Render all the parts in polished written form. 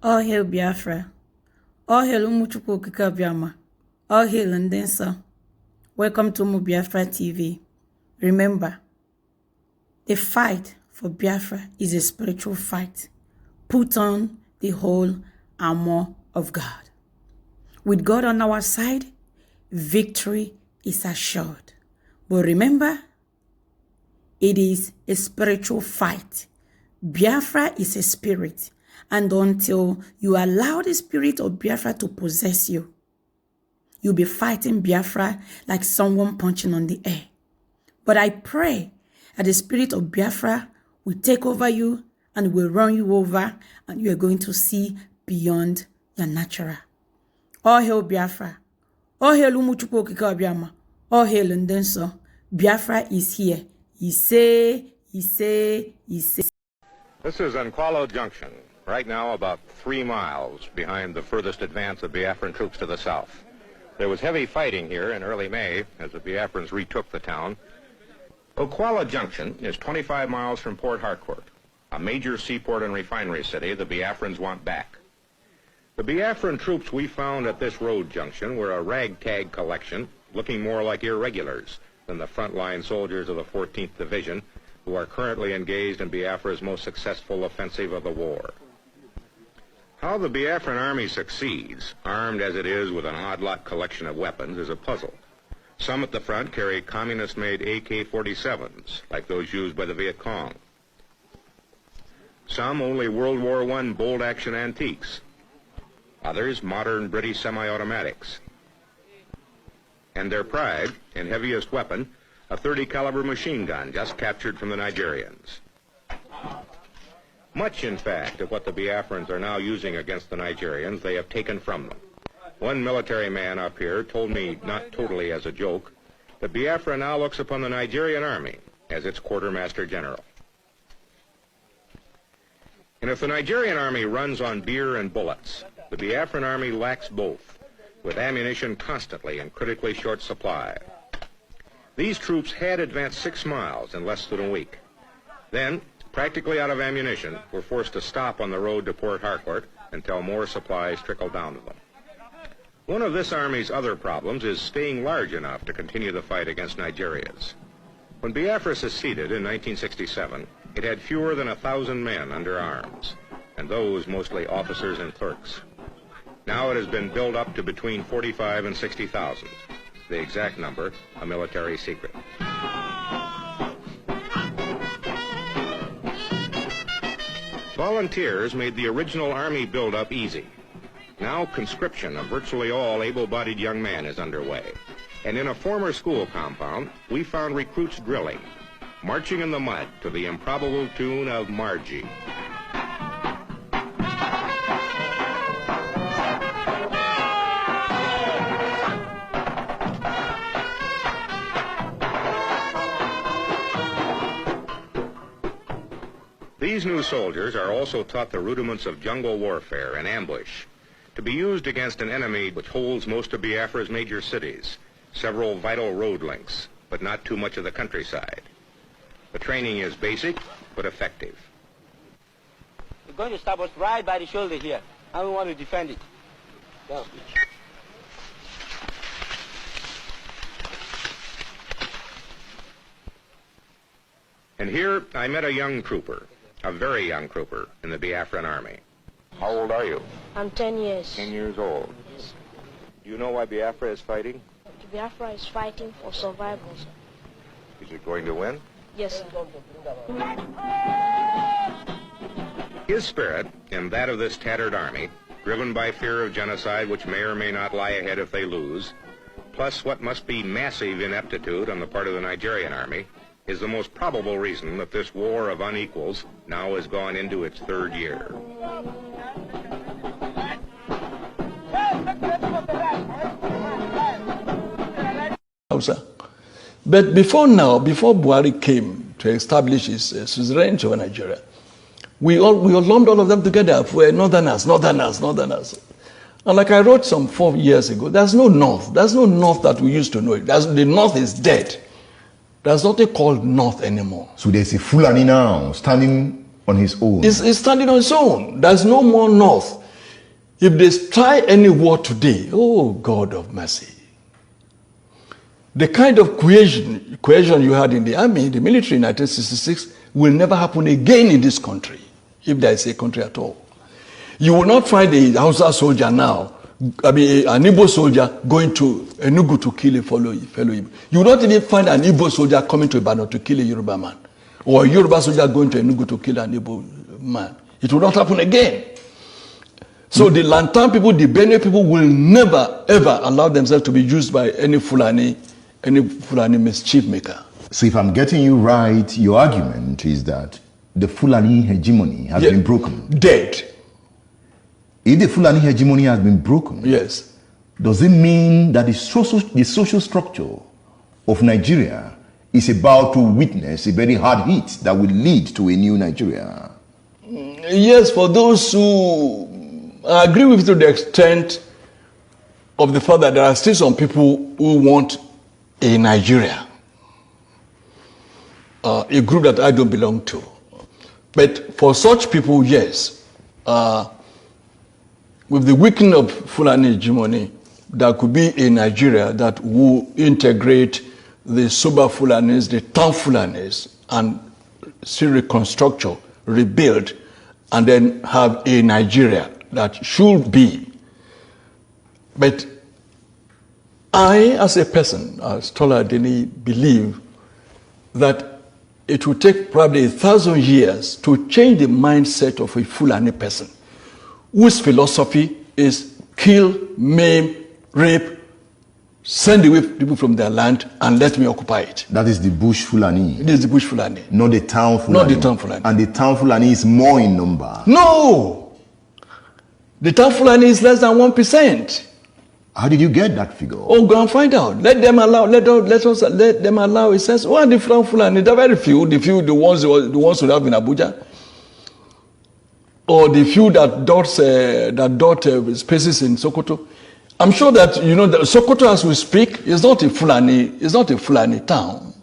All hail Biafra. All hail Umuchukwu Okike Abiama. All hail Ndensa. Welcome to Biafra TV. Remember, the fight for Biafra is a spiritual fight. Put on the whole armor of God. With God on our side, victory is assured. But remember, it is a spiritual fight. Biafra is a spirit. And until you allow the spirit of Biafra to possess you, you'll be fighting Biafra like someone punching on the air. But I pray that the spirit of Biafra will take over you and will run you over, and you are going to see beyond your natural. All hail Biafra. All hail Umuchukwu Okike Abiama. All hail Ndenso. Biafra is here. ISEEEEEE, ISEEEEEE, ISEEEEEE. This is Nkwalo Junction, right now about 3 miles behind the furthest advance of Biafran troops to the south. There was heavy fighting here in early May as the Biafrans retook the town. Nkwalo Junction is 25 miles from Port Harcourt, a major seaport and refinery city the Biafrans want back. The Biafran troops we found at this road junction were a ragtag collection, looking more like irregulars than the frontline soldiers of the 14th Division, who are currently engaged in Biafra's most successful offensive of the war. How the Biafran army succeeds, armed as it is with an odd-lot collection of weapons, is a puzzle. Some at the front carry communist-made AK-47s, like those used by the Viet Cong. Some only World War I bolt-action antiques. Others modern British semi-automatics. And their pride and heaviest weapon, a .30 caliber machine gun just captured from the Nigerians. Much, in fact, of what the Biafrans are now using against the Nigerians, they have taken from them. One military man up here told me, not totally as a joke, that Biafra now looks upon the Nigerian army as its quartermaster general. And if the Nigerian army runs on beer and bullets, the Biafran army lacks both, with ammunition constantly in critically short supply. These troops had advanced 6 miles in less than a week. Then, practically out of ammunition, were forced to stop on the road to Port Harcourt until more supplies trickled down to them. One of this army's other problems is staying large enough to continue the fight against Nigerians. When Biafra seceded in 1967, it had fewer than 1,000 men under arms, and those mostly officers and clerks. Now it has been built up to between 45 and 60,000. The exact number, a military secret. Volunteers made the original army build-up easy. Now conscription of virtually all able-bodied young men is underway. And in a former school compound, we found recruits drilling, marching in the mud to the improbable tune of Margie. These new soldiers are also taught the rudiments of jungle warfare and ambush, to be used against an enemy which holds most of Biafra's major cities, several vital road links, but not too much of the countryside. The training is basic, but effective. We're going to stop us right by the shoulder here, and we want to defend it. Go. And here I met a young trooper, a very young trooper in the Biafran army. How old are you? I'm 10 years. 10 years old. Yes. Do you know why Biafra is fighting? Biafra is fighting for survival, sir. Is it going to win? Yes, sir. His spirit, and that of this tattered army, driven by fear of genocide which may or may not lie ahead if they lose, plus what must be massive ineptitude on the part of the Nigerian army, is the most probable reason that this war of unequals now has gone into its 3rd year. But before Buhari came to establish his suzerainty over Nigeria, we lumped all of them together for northerners. And like I wrote some 4 years ago, there's no north. There's no north that we used to know. The north is dead. There's nothing called north anymore. So there's a Fulani now standing on his own. He's standing on his own. There's no more north. If they try any war today, oh God of mercy, the kind of cohesion you had in the army, the military in 1966, will never happen again in this country, if there is a country at all. You will not find a Hausa soldier now, an Igbo soldier going to Enugu to kill a fellow Igbo. You will not even find an Igbo soldier coming to Ibadan to kill a Yoruba man, or a Yoruba soldier going to Enugu to kill an Igbo man. It will not happen again. So the Lantan people, the Benue people will never ever allow themselves to be used by any Fulani mischief maker. So if I'm getting you right, your argument is that the Fulani hegemony has been broken. Dead. If the Fulani hegemony has been broken, yes, does it mean that the social structure of Nigeria is about to witness a very hard hit that will lead to a new Nigeria? Yes, for those who agree with you to the extent of the fact that there are still some people who want a Nigeria, a group that I don't belong to. But for such people, yes, with the weakening of Fulani hegemony, there could be a Nigeria that will integrate the Soba Fulanis, the town Fulanis, and still reconstruct, rebuild, and then have a Nigeria that should be. But I, as a person, as TOLA Adeni, believe that it will take probably 1,000 years to change the mindset of a Fulani person whose philosophy is kill, maim, rape, send away people from their land and let me occupy it. That is the Bush Fulani. It is the Bush Fulani. Not the town Fulani. Not the town Fulani. And the town Fulani is more in number. No! The town Fulani is less than 1%. How did you get that figure? Oh, go and find out. Let them allow. Let them allow. It says, "Oh, the Fulani, they're very few. The ones who have in Abuja, or the few that dot spaces in Sokoto." I'm sure that that Sokoto, as we speak, is not a Fulani. Is not a Fulani town.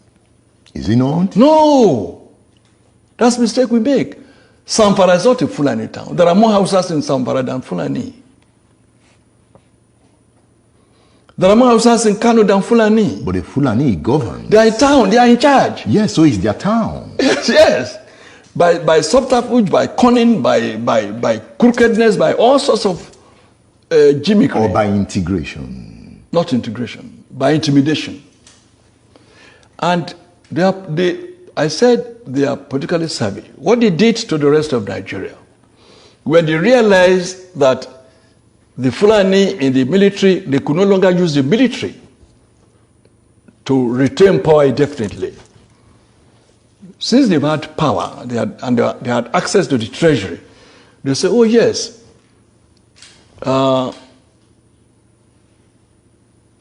Is it not? No, that's the mistake we make. Zamfara is not a Fulani town. There are more houses in Zamfara than Fulani. There are more houses in Kano than Fulani. But the Fulani govern. They are in town. They are in charge. Yes, so it's their town. Yes. By subterfuge, by cunning, by crookedness, by all sorts of gimmickry. Or by integration. Not integration. By intimidation. And I said they are politically savvy. What they did to the rest of Nigeria, when they realized that the Fulani in the military, they could no longer use the military to retain power indefinitely. Since they've had power, they had access to the treasury, they say, oh yes,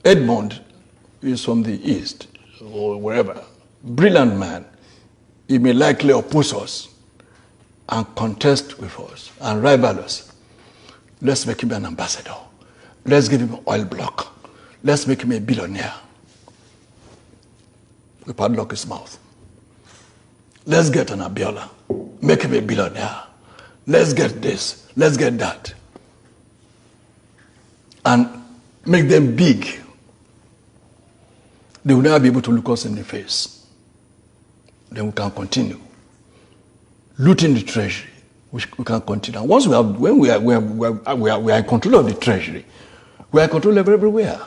Edmond is from the east, or wherever, brilliant man. He may likely oppose us and contest with us and rival us. Let's make him an ambassador. Let's give him an oil block. Let's make him a billionaire. We padlock his mouth. Let's get an Abiola. Make him a billionaire. Let's get this. Let's get that. And make them big. They will never be able to look us in the face. Then we can continue. Looting the treasury. We can continue. And once when we are in control of the treasury, we are in control of everywhere.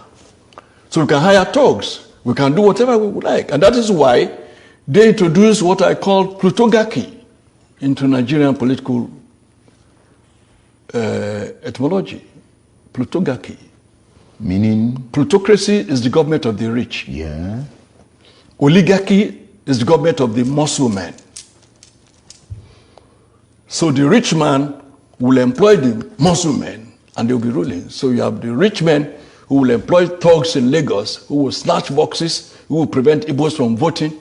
So we can hire thugs. We can do whatever we would like. And that is why they introduced what I call plutocracy into Nigerian political etymology. Plutocracy. Meaning? Plutocracy is the government of the rich. Yeah. Oligarchy is the government of the muscle men. So the rich man will employ the muscle men and they will be ruling. So you have the rich men who will employ thugs in Lagos who will snatch boxes, who will prevent Igbos from voting,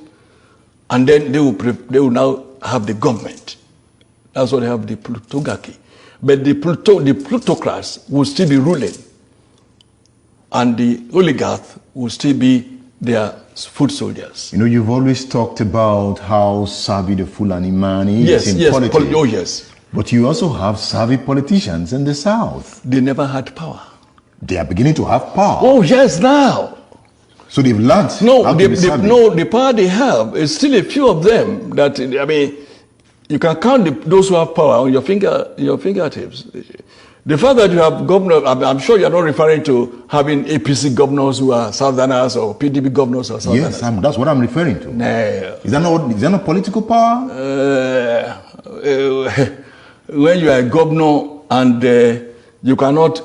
and then they will now have the government. That's why they have the plutocracy. But the plutocrats will still be ruling, and the oligarchs will still be their foot soldiers. You've always talked about how savvy the Fulani man is in politics. Oh yes. But you also have savvy politicians in the South. They never had power. They are beginning to have power. Oh, yes, now. So they've learned how to be savvy. No, the power they have is still a few of them that, I mean, you can count those who have power on your fingertips. The fact that you have governors, I'm sure you're not referring to having APC governors who are Southerners or PDP governors or Southerners. Yes, that's what I'm referring to. No. Is there no political power? When you are a governor and you cannot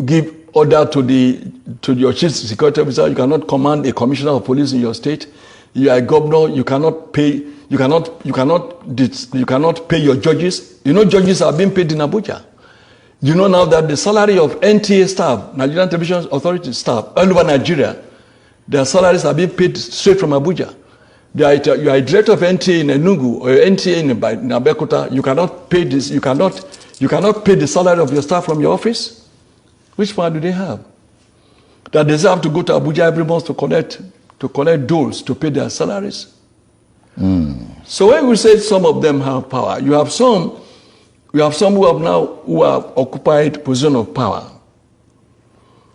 give order to your chief security officer, you cannot command a commissioner of police in your state. You are a governor, you cannot pay your judges. You know, judges are being paid in Abuja. You know now that the salary of NTA staff, Nigerian Television Authority staff, all over Nigeria, their salaries are being paid straight from Abuja. You are a director of NTA in Enugu or NTA in Abeokuta. You cannot pay this. You cannot pay the salary of your staff from your office. Which power do they have? That they have to go to Abuja every month to collect doles to pay their salaries. So when we say some of them have power, you have some who have occupied position of power,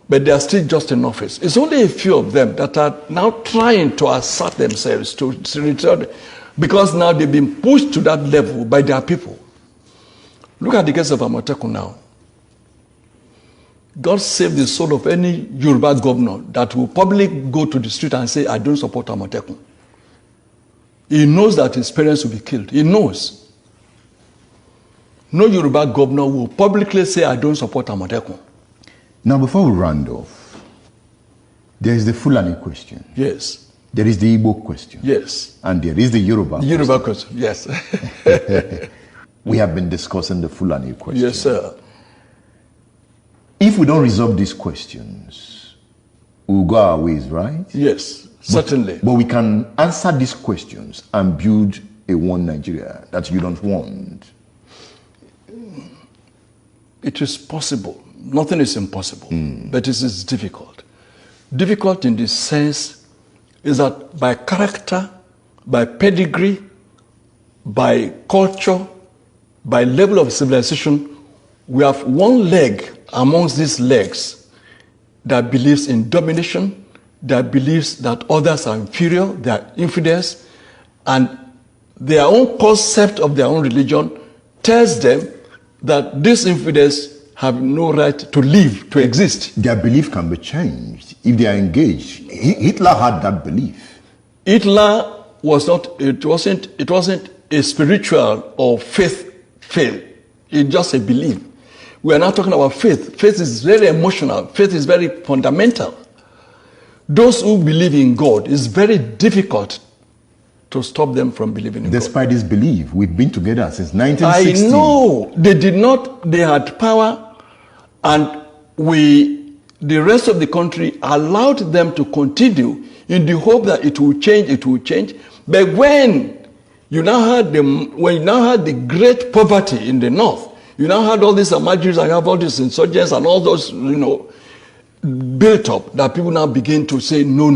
but they are still just in office. It's only a few of them that are now trying to assert themselves to return, because now they've been pushed to that level by their people. Look at the case of Amotekun now. God save the soul of any Yoruba governor that will publicly go to the street and say, I don't support Amotekun. He knows that his parents will be killed. He knows. No Yoruba governor will publicly say, I don't support Amotekun. Now, before we round off, there is the Fulani question. Yes. There is the Igbo question. Yes. And there is the Yoruba question. Yoruba question, yes. We have been discussing the Fulani question. Yes, sir. If we don't resolve these questions, we'll go our ways, right? Yes, certainly. But we can answer these questions and build a one Nigeria that you don't want. It is possible. Nothing is impossible, but it is difficult. Difficult in the sense is that by character, by pedigree, by culture, by level of civilization, we have one leg amongst these legs that believes in domination, that believes that others are inferior, they are infidels, and their own concept of their own religion tells them that these infidels have no right to live, to exist. Their belief can be changed if they are engaged. Hitler had that belief. Hitler was not, it wasn't a spiritual or faith. It's just a belief. We are not talking about faith. Faith is very emotional. Faith is very fundamental. Those who believe in God, it's very difficult to stop them from believing in God. Despite this belief, we've been together since 1960. I know. They did not, they had power, and the rest of the country allowed them to continue in the hope that it will change. But when you now had the great poverty in the north, you now had all these Amajis, I have all these insurgents and all those, built up, that people now begin to say, no.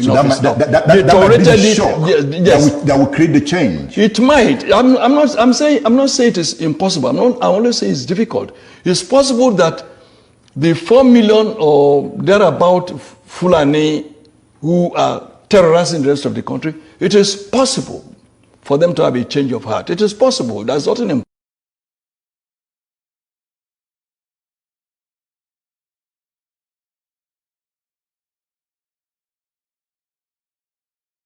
So that might be the shock that will create the change. It might. I'm not saying it is impossible. I only say it's difficult. It's possible that the 4 million or thereabout Fulani who are terrorizing the rest of the country, it is possible for them to have a change of heart. It is possible. There's nothing impossible.